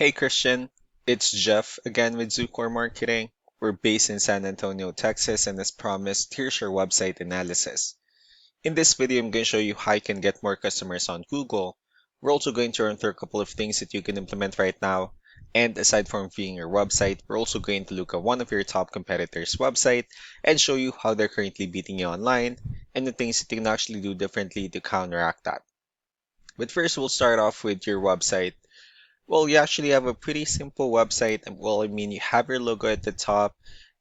Hey Christian, it's Jeff again with Zucor Marketing. We're based in San Antonio, Texas, and as promised, here's your website analysis. In this video, I'm going to show you how you can get more customers on Google. We're also going to run through a couple of things that you can implement right now. And aside from viewing your website, we're also going to look at one of your top competitors' website and show you how they're currently beating you online and the things that you can actually do differently to counteract that. But first, we'll start off with your website. Well, you actually have a pretty simple website. Well, I mean, you have your logo at the top,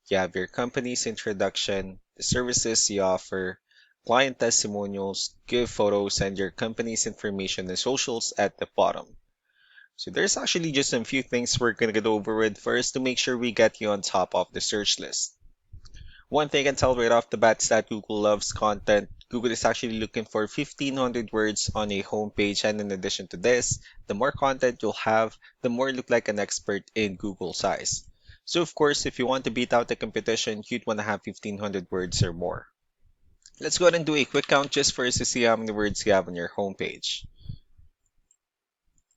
you have your company's introduction, the services you offer, client testimonials, give photos, and your company's information and socials at the bottom. So there's actually just a few things we're going to get over with first to make sure we get you on top of the search list. One thing I can tell right off the bat is that Google loves content. Google is actually looking for 1,500 words on a homepage, and in addition to this, the more content you'll have, the more you look like an expert in Google's eyes. So of course, if you want to beat out the competition, you'd want to have 1,500 words or more. Let's go ahead and do a quick count just for us to see how many words you have on your homepage.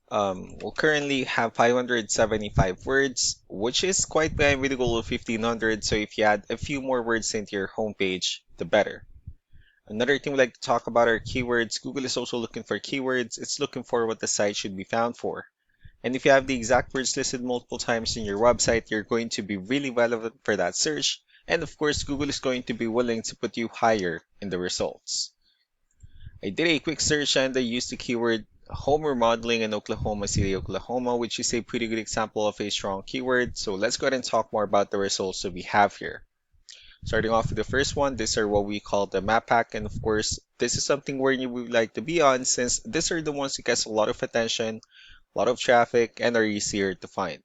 We'll currently have 575 words, which is quite behind with the goal of 1,500, so if you add a few more words into your homepage, the better. Another thing we like to talk about are keywords. Google is also looking for keywords. It's looking for what the site should be found for. And if you have the exact words listed multiple times in your website, you're going to be really relevant for that search. And of course, Google is going to be willing to put you higher in the results. I did a quick search and I used the keyword home remodeling in Oklahoma City, Oklahoma, which is a pretty good example of a strong keyword. So let's go ahead and talk more about the results that we have here. Starting off with the first one, these are what we call the map pack, and of course, this is something where you would like to be on since these are the ones that gets a lot of attention, a lot of traffic, and are easier to find.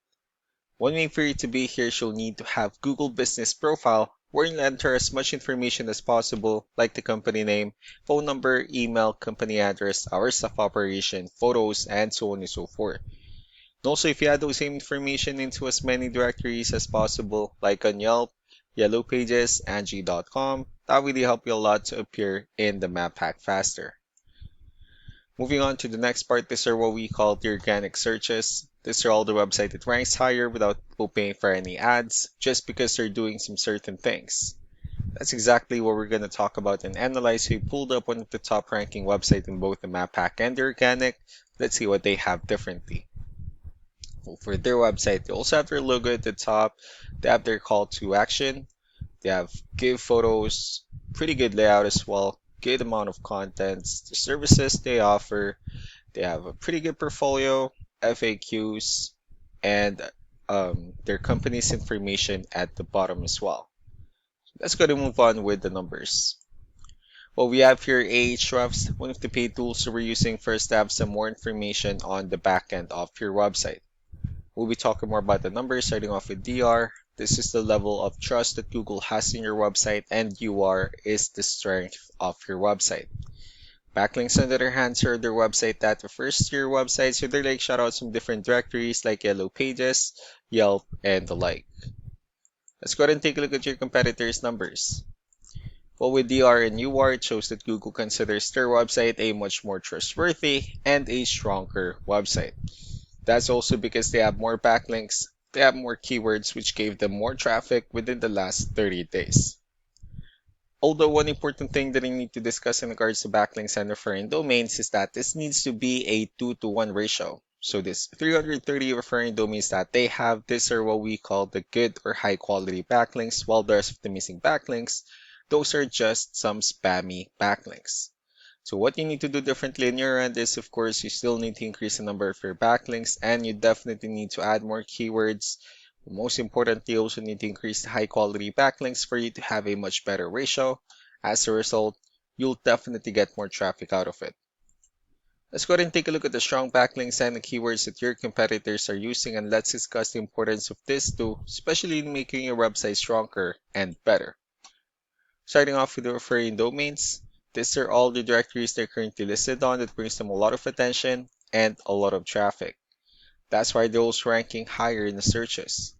One way for you to be here is you'll need to have Google Business Profile, where you'll enter as much information as possible, like the company name, phone number, email, company address, hours of operation, photos, and so on and so forth. And also, if you add those same information into as many directories as possible, like on Yelp, Yellow Pages, Angie.com, that really help you a lot to appear in the map pack faster. Moving on to the next part, these are what we call the organic searches. These are all the website that ranks higher without paying for any ads, just because they're doing some certain things. That's exactly what we're going to talk about and analyze. We pulled up one of the top ranking websites in both the map pack and the organic. Let's see what they have differently. For their website, they also have their logo at the top. They have their call to action. They have give photos, pretty good layout as well, good amount of contents, the services they offer. They have a pretty good portfolio, FAQs, and their company's information at the bottom as well. Let's go to move on with the numbers. Well, we have here Ahrefs, one of the paid tools that we're using first to have some more information on the back end of your website. We'll be talking more about the numbers, starting off with DR. This is the level of trust that Google has in your website, and UR is the strength of your website. Backlinks, on the other hand, are their website that refers to your website, so they're like shout out some different directories like Yellow Pages, Yelp, and the like. Let's go ahead and take a look at your competitors' numbers. Well, with DR and UR, it shows that Google considers their website a much more trustworthy and a stronger website. That's also because they have more backlinks, they have more keywords, which gave them more traffic within the last 30 days. Although one important thing that I need to discuss in regards to backlinks and referring domains is that this needs to be a 2-to-1 ratio. So this 330 referring domains that they have, these are what we call the good or high quality backlinks, while the rest of the missing backlinks, those are just some spammy backlinks. So what you need to do differently in your end is, of course, you still need to increase the number of your backlinks, and you definitely need to add more keywords. Most importantly, you also need to increase the high quality backlinks for you to have a much better ratio. As a result, you'll definitely get more traffic out of it. Let's go ahead and take a look at the strong backlinks and the keywords that your competitors are using, and let's discuss the importance of this too, especially in making your website stronger and better. Starting off with the referring domains, these are all the directories they're currently listed on that brings them a lot of attention and a lot of traffic. That's why they're also ranking higher in the searches.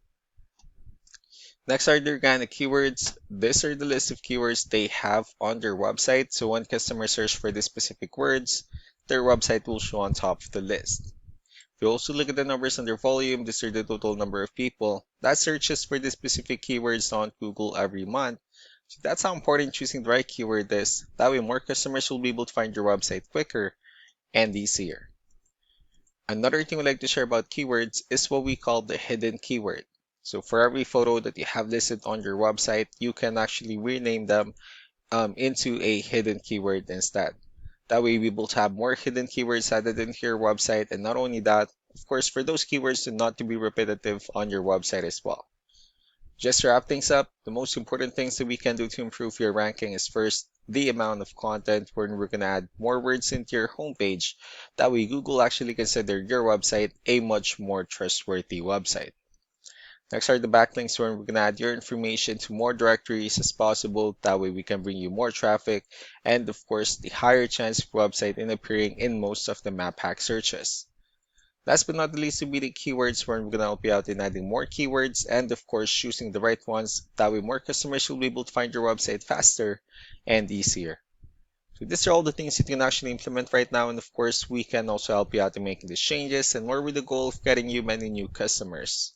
Next are the organic keywords. These are the list of keywords they have on their website. So when customers search for these specific words, their website will show on top of the list. If you also look at the numbers under volume, these are the total number of people that searches for the specific keywords on Google every month. So that's how important choosing the right keyword is. That way more customers will be able to find your website quicker and easier. Another thing we like to share about keywords is what we call the hidden keyword. So for every photo that you have listed on your website, you can actually rename them into a hidden keyword instead. That way, we will have more hidden keywords added into your website, and not only that, of course, for those keywords to not to be repetitive on your website as well. Just to wrap things up, the most important things that we can do to improve your ranking is first, the amount of content where we're going to add more words into your homepage. That way, Google actually consider your website a much more trustworthy website. Next are the backlinks where we're going to add your information to more directories as possible. That way we can bring you more traffic and of course the higher chance of website in appearing in most of the map hack searches. Last but not the least will be the keywords where we're going to help you out in adding more keywords and of course choosing the right ones. That way more customers will be able to find your website faster and easier. So these are all the things you can actually implement right now, and of course we can also help you out in making these changes and more with the goal of getting you many new customers.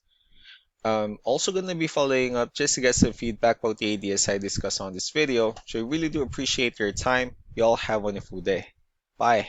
Also going to be following up just to get some feedback about the ideas I discussed on this video. So I really do appreciate your time. You all have a wonderful day. Bye.